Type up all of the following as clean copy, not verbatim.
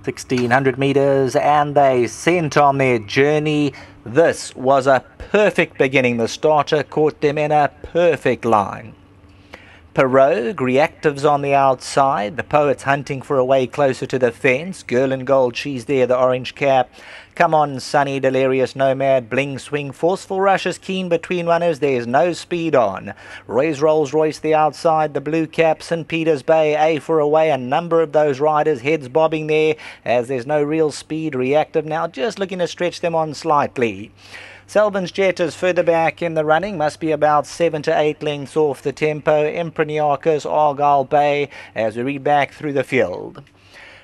1600 meters, and they sent on their journey. This was a perfect beginning. The starter caught them in a perfect line. Pirogue, Reactive's on the outside. The Poet's hunting for a way closer to the fence. Girl in Gold, she's there, the orange cap. Come on, Sunny, Delirious Nomad, Bling Swing. Forceful Rush is keen between runners. There's no speed on. Roy's Rolls Royce the outside. The blue cap, St. Peter's Bay, A for away. A number of those riders, heads bobbing there as there's no real speed. Reactive now just looking to stretch them on slightly. Selvin's Jet is further back in the running, must be about 7 to 8 lengths off the tempo. Impreniakis, Argyle Bay, as we read back through the field.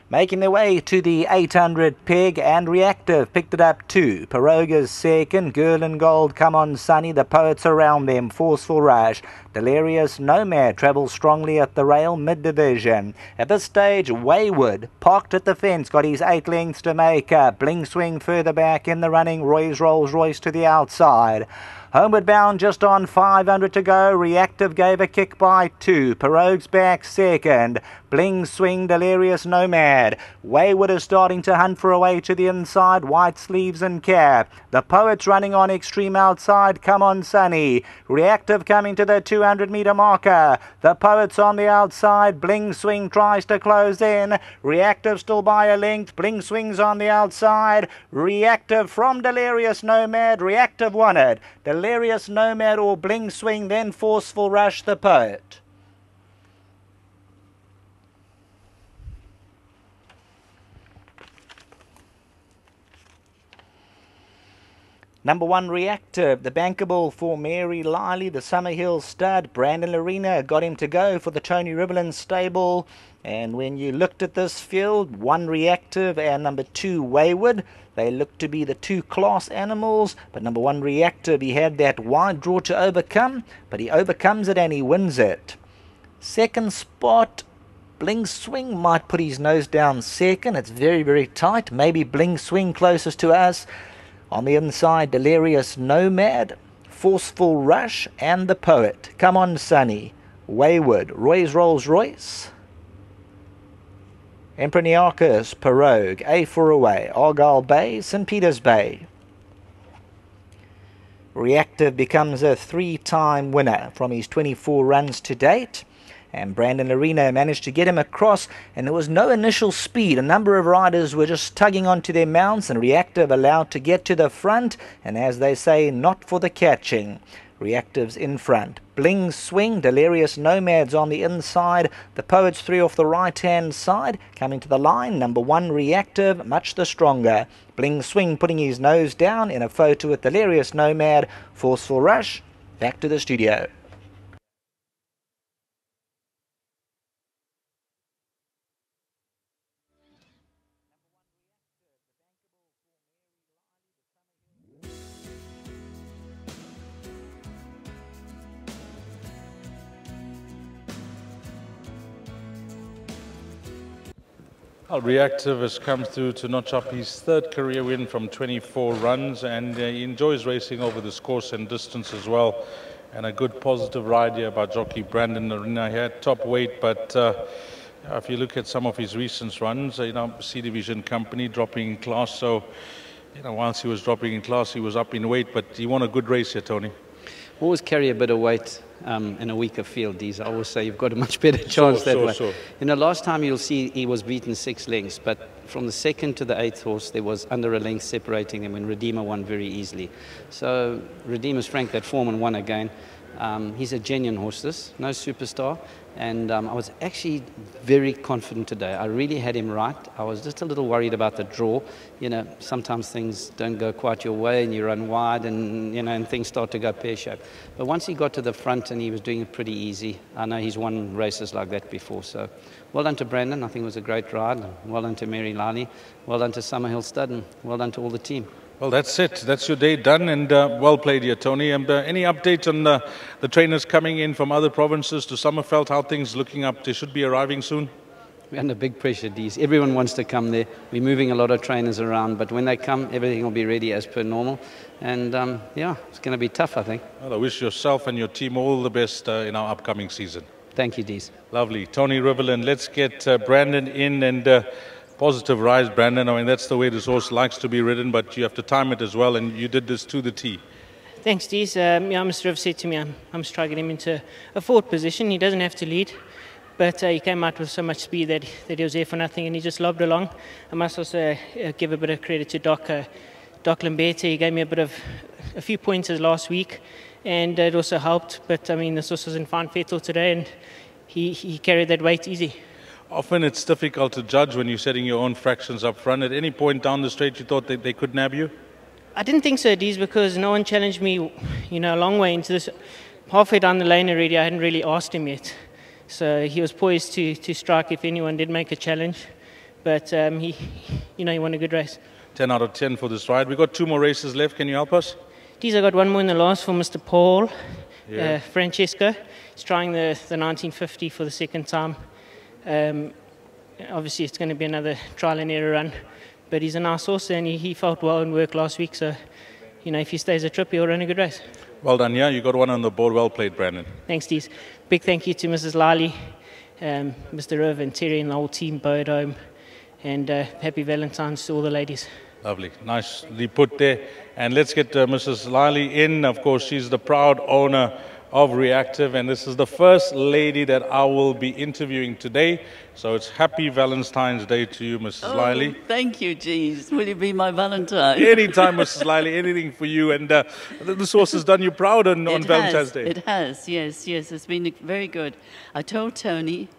Making their way to the 800 peg, and Reactive picked it up too. Pirogue is second. Girl in Gold, Come On Sunny, the Poets around them. Forceful Rush. Delirious Nomad travels strongly at the rail, mid-division. At this stage, Wayward, parked at the fence, got his 8 lengths to make up. Bling Swing further back in the running. Roy's Rolls Royce to the outside. Homeward Bound just on 500 to go. Reactive gave a kick by 2. Pirogue's back second. Bling Swing, Delirious Nomad. Wayward is starting to hunt for a way to the inside. White sleeves and cap. The Poet's running on extreme outside. Come On Sunny. Reactive coming to the 200-meter marker. The Poet's on the outside. Bling Swing tries to close in. Reactive still by a length. Bling Swing's on the outside. Reactive from Delirious Nomad. Reactive won it. Delirious Nomad or Bling Swing, then Forceful Rush, the Poet. Number 1, Reactive, the bankable for Mary Liley, the Summerhill stud. Brandon Lorena got him to go for the Tony Riverland stable. And when you looked at this field, 1 Reactive and number 2 Wayward, they look to be the 2 class animals. But number 1 Reactive, he had that wide draw to overcome, but he overcomes it and he wins it. Second spot, Bling Swing might put his nose down second. It's very, very tight. Maybe Bling Swing closest to us. On the inside, Delirious Nomad, Forceful Rush, and the Poet. Come On Sunny, Wayward, Roy's Rolls Royce, Impreniakis, Pirogue, A for away, Argyle Bay, St. Peter's Bay. Reactive becomes a 3-time winner from his 24 runs to date. And Brandon Lorena managed to get him across, and there was no initial speed. A number of riders were just tugging onto their mounts, and Reactive allowed to get to the front, and as they say, not for the catching. Reactive's in front. Bling Swing, Delirious Nomads on the inside. The Poets 3 off the right-hand side. Coming to the line, number 1 Reactive, much the stronger. Bling Swing putting his nose down in a photo with Delirious Nomad. Forceful Rush, back to the studio. Well, Reactive has come through to notch up his 3rd career win from 24 runs, and he enjoys racing over this course and distance as well. And a good positive ride here by jockey Brandon Lorena. He had top weight, but if you look at some of his recent runs, C Division company dropping in class. So, whilst he was dropping in class, he was up in weight, but he won a good race here, Tony. Always carry a bit of weight in a weaker field. I always say you've got a much better chance that way. Last time you'll see he was beaten 6 lengths, but from the 2nd to the 8th horse there was under a length separating them, and Redeemer won very easily. So Redeemer's franked that form and won again. He's a genuine horse, this, no superstar. And I was actually very confident today. I really had him right. I was just a little worried about the draw. Sometimes things don't go quite your way and you run wide, and and things start to go pear-shaped. But once he got to the front and he was doing it pretty easy, I know he's won races like that before. So well done to Brandon. I think it was a great ride. Well done to Mary Liley. Well done to Summerhill Stud, and well done to all the team. Well, that's it. That's your day done, and well played here, Tony. And any updates on the trainers coming in from other provinces to Summerveld? How things looking up? They should be arriving soon. We're under big pressure, Dees. Everyone wants to come there. We're moving a lot of trainers around, but when they come, everything will be ready as per normal. And yeah, it's going to be tough, I think. Well, I wish yourself and your team all the best in our upcoming season. Thank you, Dees. Lovely. Tony Riverland, let's get Brandon in and Positive rise, Brandon. I mean, that's the way this horse likes to be ridden, but you have to time it as well, and you did this to the T. Thanks, Dees. Yeah, Mr. Riv said to me, I'm just trying to get him into a forward position. He doesn't have to lead, but he came out with so much speed that he was there for nothing, and he just lobbed along. I must also give a bit of credit to Doc Lamberti. He gave me a few pointers last week, and it also helped. But I mean, this horse was in fine fettle today, and he carried that weight easy. Often it's difficult to judge when you're setting your own fractions up front. At any point down the straight, you thought that they could nab you? I didn't think so, Dees, because no one challenged me, a long way into this. Halfway down the lane already, I hadn't really asked him yet. So he was poised to strike if anyone did make a challenge. But he won a good race. 10 out of 10 for this ride. We've got 2 more races left. Can you help us? Dees, I got one more in the last for Mr. Paul. Yeah. Francesco. He's trying the 1950 for the second time. Obviously, it's going to be another trial and error run. But he's a nice horse, and he felt well in work last week. So, if he stays a trip, he'll run a good race. Well done, yeah. You got one on the board. Well played, Brandon. Thanks, Dees. Big thank you to Mrs. Lally, Mr. Riv and Terry and the whole team, Boat Home. And happy Valentine's to all the ladies. Lovely. Nicely put there. And let's get Mrs. Lally in. Of course, she's the proud owner of Reactive, and this is the first lady that I will be interviewing today. So it's happy Valentine's Day to you, Mrs. Lally. Thank you, geez. Will you be my Valentine? Anytime, Mrs. Lally, anything for you. And this horse has done you proud on Valentine's Day. It has, yes. It's been very good. I told Tony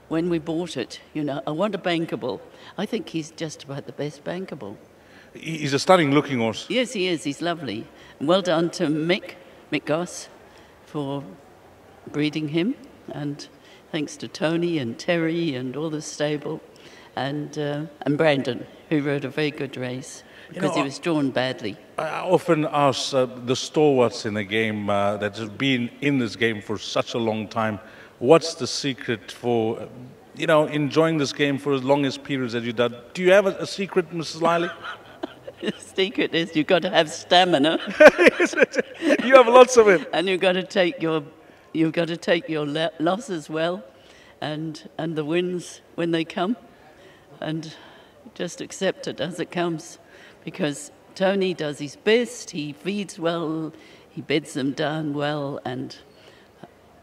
when we bought it, I want a bankable. I think he's just about the best bankable. He's a stunning looking horse. Yes, he is. He's lovely. Well done to Mick Goss for breeding him, and thanks to Tony and Terry and all the stable, and Brandon, who rode a very good race because he was drawn badly. I often ask the stalwarts in the game that have been in this game for such a long time, what's the secret for enjoying this game for as long as periods as you did? Do you have a secret, Mrs. Lally? The secret is you've got to have stamina. You have lots of it. And you've got to take your losses well, and the wins when they come, and just accept it as it comes, because Tony does his best. He feeds well, he beds them down well, and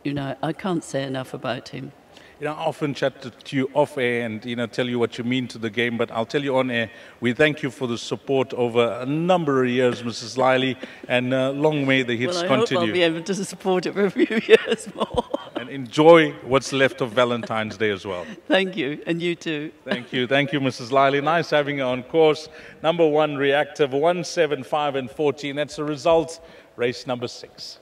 I can't say enough about him. I often chat to you off air and tell you what you mean to the game, but I'll tell you on air, we thank you for the support over a number of years, Mrs. Lally, and long may the hits continue. I hope I'll be able to support it for a few years more. And enjoy what's left of Valentine's Day as well. Thank you, and you too. Thank you, Mrs. Lally. Nice having you on course. Number 1 Reactive, 175 and 14. That's the result, race number 6.